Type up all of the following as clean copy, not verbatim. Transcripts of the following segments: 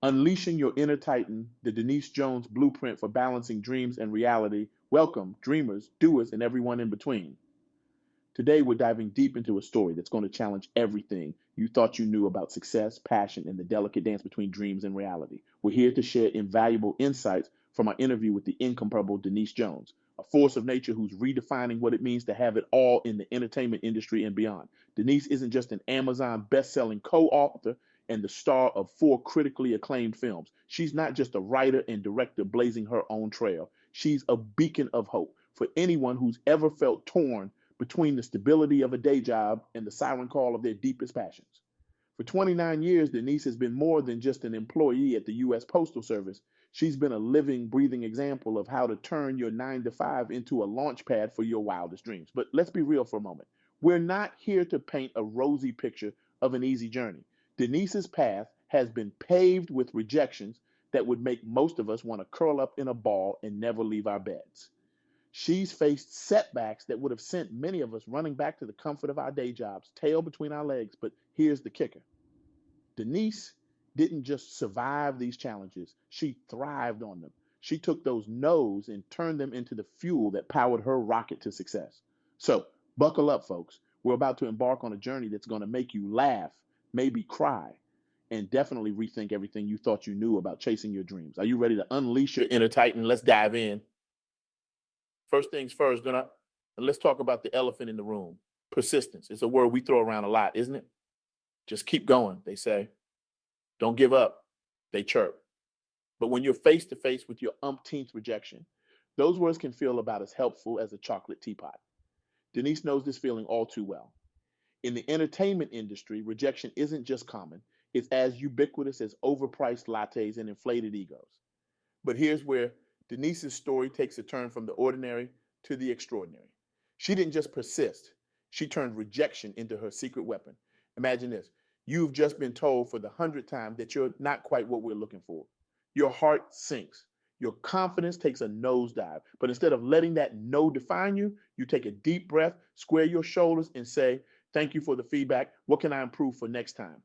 Unleashing Your Inner Titan, the Denise Jones Blueprint for Balancing Dreams and Reality. Welcome, dreamers, doers, and everyone in between. Today, we're diving deep into a story that's going to challenge everything you thought you knew about success, passion, and the delicate dance between dreams and reality. We're here to share invaluable insights from our interview with the incomparable Denise Jones, a force of nature who's redefining what it means to have it all in the entertainment industry and beyond. Denise isn't just an Amazon best-selling co-author and the star of 4 critically acclaimed films. She's not just a writer and director blazing her own trail. She's a beacon of hope for anyone who's ever felt torn between the stability of a day job and the siren call of their deepest passions. For 29 years, Denise has been more than just an employee at the U.S. Postal Service. She's been a living, breathing example of how to turn your 9 to 5 into a launch pad for your wildest dreams. But let's be real for a moment. We're not here to paint a rosy picture of an easy journey. Denise's path has been paved with rejections that would make most of us want to curl up in a ball and never leave our beds. She's faced setbacks that would have sent many of us running back to the comfort of our day jobs, tail between our legs. But here's the kicker: Denise didn't just survive these challenges, she thrived on them. She took those no's and turned them into the fuel that powered her rocket to success. So, buckle up, folks. We're about to embark on a journey that's going to make you laugh, maybe cry, and definitely rethink everything you thought you knew about chasing your dreams. Are you ready to unleash your inner titan? Let's dive in. First things first, let's talk about the elephant in the room. Persistence. It's a word we throw around a lot, isn't it? Just keep going, they say. Don't give up, they chirp. But when you're face to face with your umpteenth rejection, those words can feel about as helpful as a chocolate teapot. Denise knows this feeling all too well. In the entertainment industry, rejection isn't just common, it's as ubiquitous as overpriced lattes and inflated egos. But here's where Denise's story takes a turn from the ordinary to the extraordinary. She didn't just persist, she turned rejection into her secret weapon. Imagine this: you've just been told for the 100th time that you're not quite what we're looking for. Your heart sinks. Your confidence takes a nosedive. But instead of letting that no define you, you take a deep breath, square your shoulders, and say, "Thank you for the feedback. What can I improve for next time?"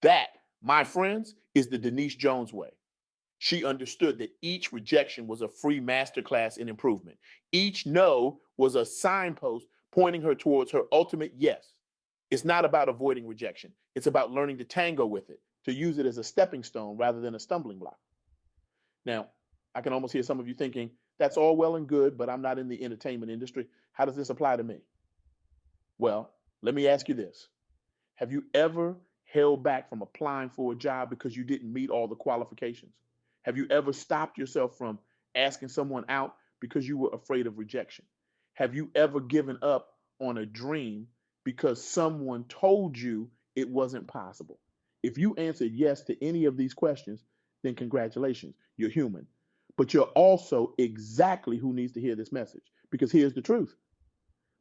That, my friends, is the Denise Jones way. She understood that each rejection was a free masterclass in improvement. Each no was a signpost pointing her towards her ultimate yes. It's not about avoiding rejection. It's about learning to tango with it, to use it as a stepping stone rather than a stumbling block. Now, I can almost hear some of you thinking, that's all well and good, but I'm not in the entertainment industry. How does this apply to me? Well, let me ask you this. Have you ever held back from applying for a job because you didn't meet all the qualifications? Have you ever stopped yourself from asking someone out because you were afraid of rejection? Have you ever given up on a dream because someone told you it wasn't possible? If you answered yes to any of these questions, then congratulations, you're human. But you're also exactly who needs to hear this message. Because here's the truth: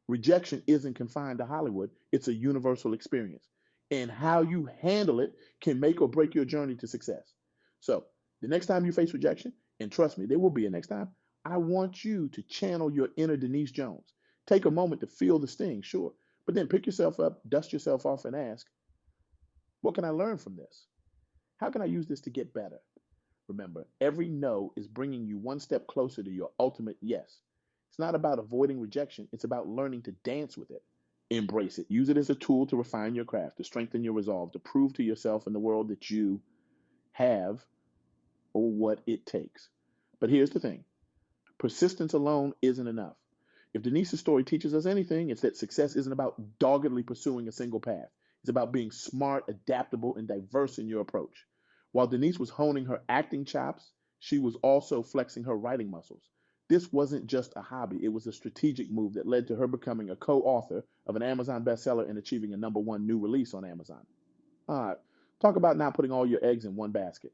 rejection isn't confined to Hollywood, it's a universal experience. And how you handle it can make or break your journey to success. So, the next time you face rejection, and trust me, there will be a next time, I want you to channel your inner Denise Jones. Take a moment to feel the sting, sure, but then pick yourself up, dust yourself off, and ask, what can I learn from this? How can I use this to get better? Remember, every no is bringing you one step closer to your ultimate yes. It's not about avoiding rejection, it's about learning to dance with it. Embrace it. Use it as a tool to refine your craft, to strengthen your resolve, to prove to yourself and the world that you have or what it takes. But here's the thing: persistence alone isn't enough. If Denise's story teaches us anything, it's that success isn't about doggedly pursuing a single path. It's about being smart, adaptable, and diverse in your approach. While Denise was honing her acting chops, she was also flexing her writing muscles. This wasn't just a hobby, it was a strategic move that led to her becoming a co author of an Amazon bestseller and achieving a #1 new release on Amazon. Talk about not putting all your eggs in one basket.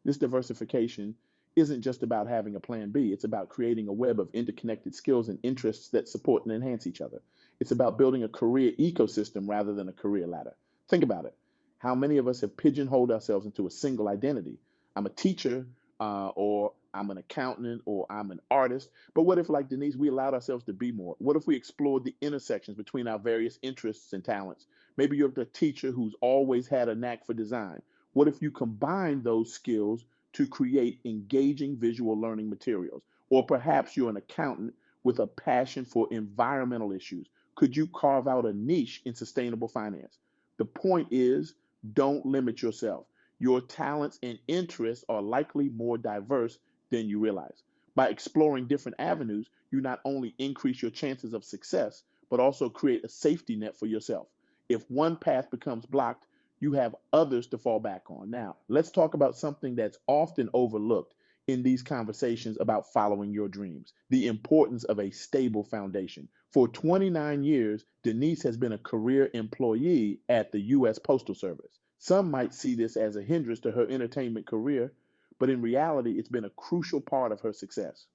This diversification isn't just about having a plan B. It's about creating a web of interconnected skills and interests that support and enhance each other. It's about building a career ecosystem rather than a career ladder. Think about it. How many of us have pigeonholed ourselves into a single identity? I'm a teacher, or I'm an accountant, or I'm an artist. But what if, like Denise, we allowed ourselves to be more? What if we explored the intersections between our various interests and talents? Maybe you're the teacher who's always had a knack for design. What if you combine those skills to create engaging visual learning materials? Or perhaps you're an accountant with a passion for environmental issues. Could you carve out a niche in sustainable finance? The point is, don't limit yourself. Your talents and interests are likely more diverse than you realize. By exploring different avenues, you not only increase your chances of success, but also create a safety net for yourself. If one path becomes blocked, you have others to fall back on. Now, let's talk about something that's often overlooked in these conversations about following your dreams: the importance of a stable foundation. For 29 years, Denise has been a career employee at the U.S. Postal Service. Some might see this as a hindrance to her entertainment career, but in reality, it's been a crucial part of her success.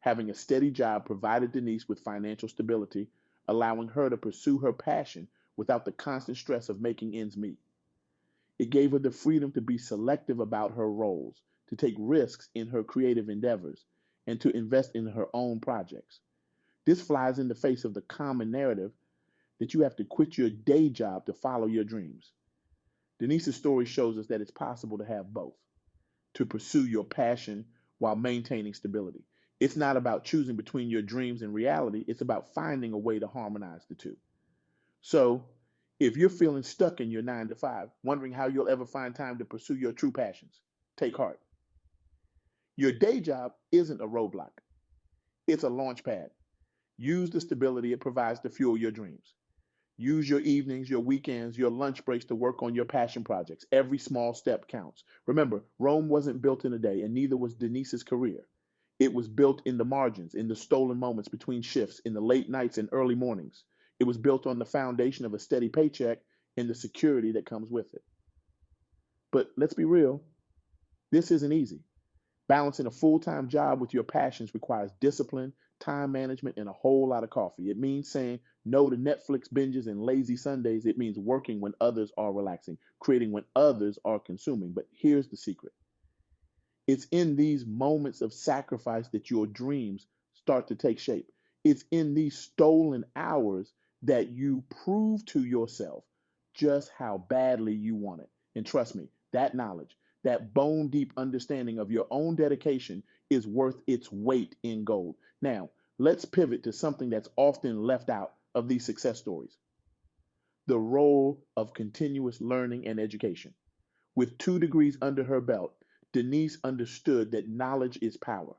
Having a steady job provided Denise with financial stability, allowing her to pursue her passion without the constant stress of making ends meet. It gave her the freedom to be selective about her roles, to take risks in her creative endeavors, and to invest in her own projects. This flies in the face of the common narrative that you have to quit your day job to follow your dreams. Denise's story shows us that it's possible to have both, to pursue your passion while maintaining stability. It's not about choosing between your dreams and reality, it's about finding a way to harmonize the two. So, if you're feeling stuck in your 9 to 5, wondering how you'll ever find time to pursue your true passions, take heart. Your day job isn't a roadblock, it's a launch pad. Use the stability it provides to fuel your dreams. Use your evenings, your weekends, your lunch breaks to work on your passion projects. Every small step counts. Remember, Rome wasn't built in a day, and neither was Denise's career. It was built in the margins, in the stolen moments between shifts, in the late nights and early mornings. It was built on the foundation of a steady paycheck and the security that comes with it. But let's be real, this isn't easy. Balancing a full time job with your passions requires discipline, time management, and a whole lot of coffee. It means saying no to Netflix binges and lazy Sundays. It means working when others are relaxing, creating when others are consuming. But here's the secret: it's in these moments of sacrifice that your dreams start to take shape. It's in these stolen hours that you prove to yourself just how badly you want it. And trust me, that knowledge, that bone deep understanding of your own dedication is worth its weight in gold. Now, let's pivot to something that's often left out of these success stories: the role of continuous learning and education. With 2 degrees under her belt, Denise understood that knowledge is power.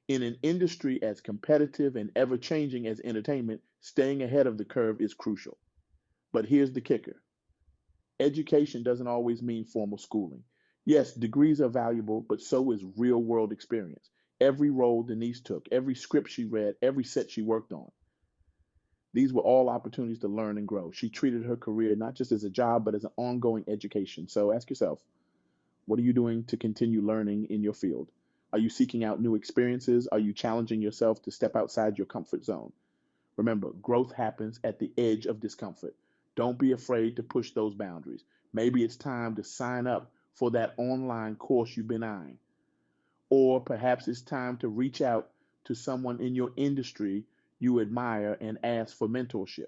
In an industry as competitive and ever changing as entertainment, staying ahead of the curve is crucial. But here's the kicker: education doesn't always mean formal schooling. Yes, degrees are valuable, but so is real world experience. Every role Denise took, every script she read, every set she worked on, these were all opportunities to learn and grow. She treated her career not just as a job, but as an ongoing education. So ask yourself, what are you doing to continue learning in your field? Are you seeking out new experiences? Are you challenging yourself to step outside your comfort zone? Remember, growth happens at the edge of discomfort. Don't be afraid to push those boundaries. Maybe it's time to sign up for that online course you've been eyeing. Or perhaps it's time to reach out to someone in your industry you admire and ask for mentorship.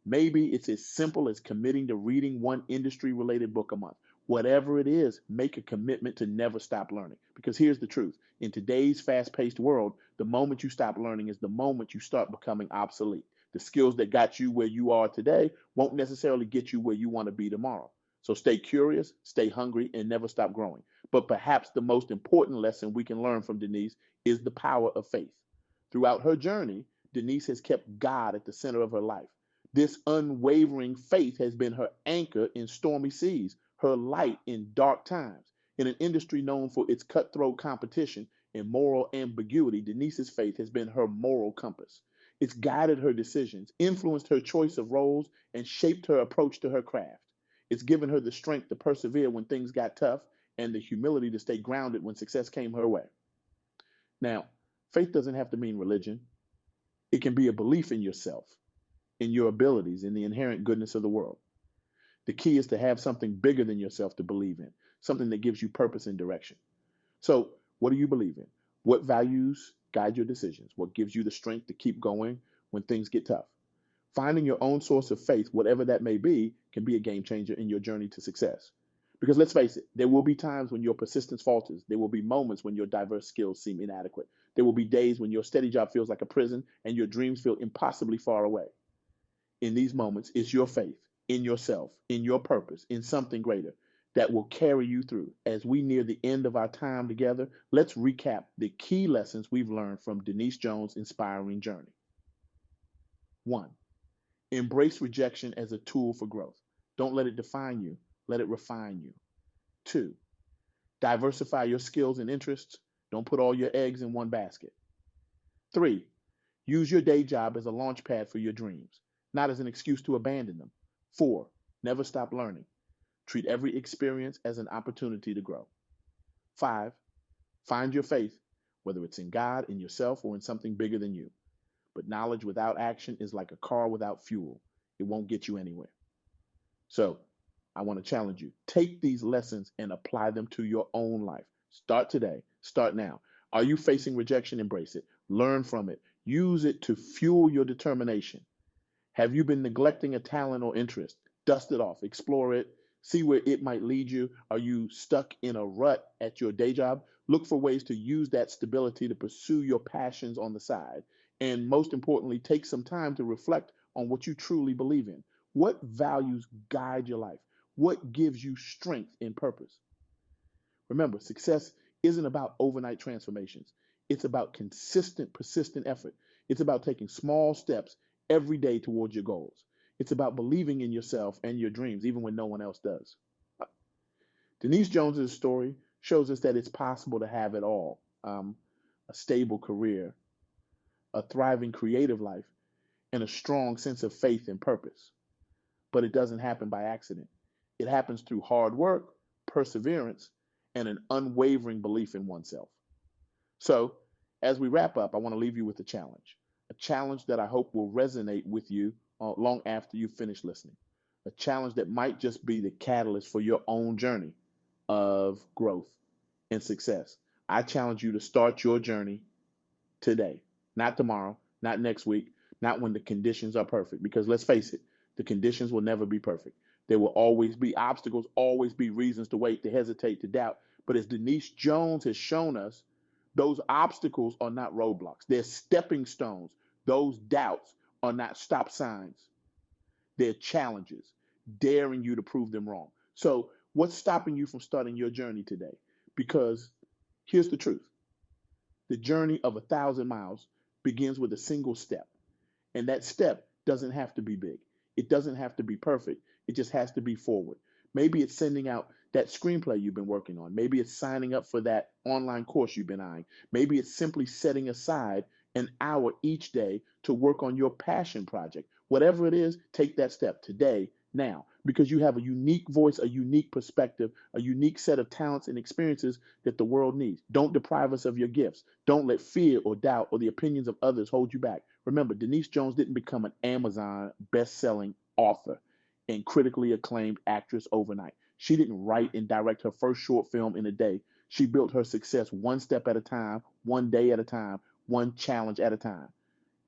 Maybe it's as simple as committing to reading one industry related book a month. Whatever it is, make a commitment to never stop learning. Because here's the truth: in today's fast paced world, the moment you stop learning is the moment you start becoming obsolete. The skills that got you where you are today won't necessarily get you where you want to be tomorrow. So stay curious, stay hungry, and never stop growing. But perhaps the most important lesson we can learn from Denise is the power of faith. Throughout her journey, Denise has kept God at the center of her life. This unwavering faith has been her anchor in stormy seas, her light in dark times. In an industry known for its cutthroat competition and moral ambiguity, Denise's faith has been her moral compass. It's guided her decisions, influenced her choice of roles, and shaped her approach to her craft. It's given her the strength to persevere when things got tough and the humility to stay grounded when success came her way. Now, faith doesn't have to mean religion. It can be a belief in yourself, in your abilities, in the inherent goodness of the world. The key is to have something bigger than yourself to believe in, something that gives you purpose and direction. So, what do you believe in? What values guide your decisions? What gives you the strength to keep going when things get tough? Finding your own source of faith, whatever that may be, can be a game changer in your journey to success. Because let's face it, there will be times when your persistence falters. There will be moments when your diverse skills seem inadequate. There will be days when your steady job feels like a prison and your dreams feel impossibly far away. In these moments, it's your faith in yourself, in your purpose, in something greater that will carry you through. As we near the end of our time together, let's recap the key lessons we've learned from Denise Jones' inspiring journey. 1. Embrace rejection as a tool for growth. Don't let it define you, let it refine you. 2. Diversify your skills and interests. Don't put all your eggs in one basket. 3. Use your day job as a launch pad for your dreams, not as an excuse to abandon them. 4. Never stop learning. Treat every experience as an opportunity to grow. 5. Find your faith, whether it's in God, in yourself, or in something bigger than you. But knowledge without action is like a car without fuel. It won't get you anywhere. So I want to challenge you. Take these lessons and apply them to your own life. Start today. Start now. Are you facing rejection? Embrace it. Learn from it. Use it to fuel your determination. Have you been neglecting a talent or interest? Dust it off. Explore it. See where it might lead you. Are you stuck in a rut at your day job? Look for ways to use that stability to pursue your passions on the side. And most importantly, take some time to reflect on what you truly believe in. What values guide your life? What gives you strength and purpose? Remember, success isn't about overnight transformations. It's about consistent, persistent effort. It's about taking small steps every day towards your goals. It's about believing in yourself and your dreams, even when no one else does. Denise Jones's story shows us that it's possible to have it all, a stable career, a thriving creative life, and a strong sense of faith and purpose. But it doesn't happen by accident. It happens through hard work, perseverance, and an unwavering belief in oneself. So, as we wrap up, I want to leave you with a challenge that I hope will resonate with you long after you finish listening, a challenge that might just be the catalyst for your own journey of growth and success. I challenge you to start your journey today, not tomorrow, not next week, not when the conditions are perfect. Because let's face it, the conditions will never be perfect. There will always be obstacles, always be reasons to wait, to hesitate, to doubt. But as Denise Jones has shown us, those obstacles are not roadblocks. They're stepping stones. Those doubts are not stop signs. They're challenges, daring you to prove them wrong. So, what's stopping you from starting your journey today? Because here's the truth: the journey of 1,000 miles begins with a single step. And that step doesn't have to be big. It doesn't have to be perfect. It just has to be forward. Maybe it's sending out that screenplay you've been working on. Maybe it's signing up for that online course you've been eyeing. Maybe it's simply setting aside an hour each day to work on your passion project. Whatever it is, take that step today, now, because you have a unique voice, a unique perspective, a unique set of talents and experiences that the world needs. Don't deprive us of your gifts. Don't let fear or doubt or the opinions of others hold you back. Remember, Denise Jones didn't become an Amazon best-selling author and critically acclaimed actress overnight. She didn't write and direct her first short film in a day. She built her success one step at a time, one day at a time, one challenge at a time.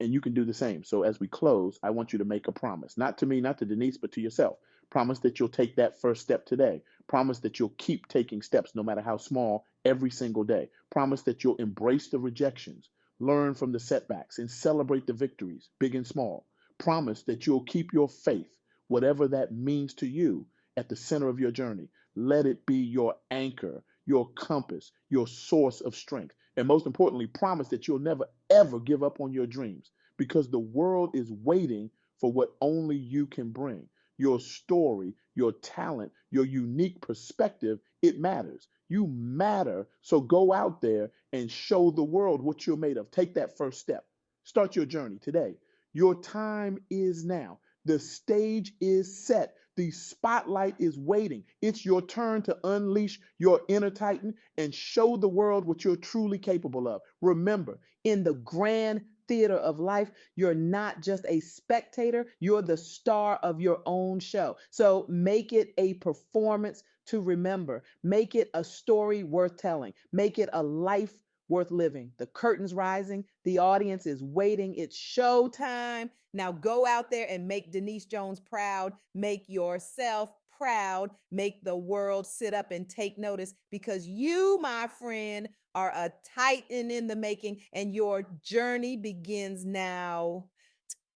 And you can do the same. So as we close, I want you to make a promise, not to me, not to Denise, but to yourself. Promise that you'll take that first step today. Promise that you'll keep taking steps, no matter how small, every single day. Promise that you'll embrace the rejections, learn from the setbacks, and celebrate the victories, big and small. Promise that you'll keep your faith, whatever that means to you, at the center of your journey. Let it be your anchor, your compass, your source of strength. And most importantly, promise that you'll never, ever give up on your dreams, because the world is waiting for what only you can bring. Your story, your talent, your unique perspective, it matters. You matter. So go out there and show the world what you're made of. Take that first step. Start your journey today. Your time is now. The stage is set. The spotlight is waiting. It's your turn to unleash your inner Titan and show the world what you're truly capable of. Remember, in the grand theater of life, you're not just a spectator, you're the star of your own show. So make it a performance to remember. Make it a story worth telling. Make it a life worth living. The curtain's rising. The audience is waiting. It's show time. Now go out there and make Denise Jones proud. Make yourself proud, make the world sit up and take notice, because you, my friend, are a titan in the making, and your journey begins now.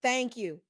Thank you.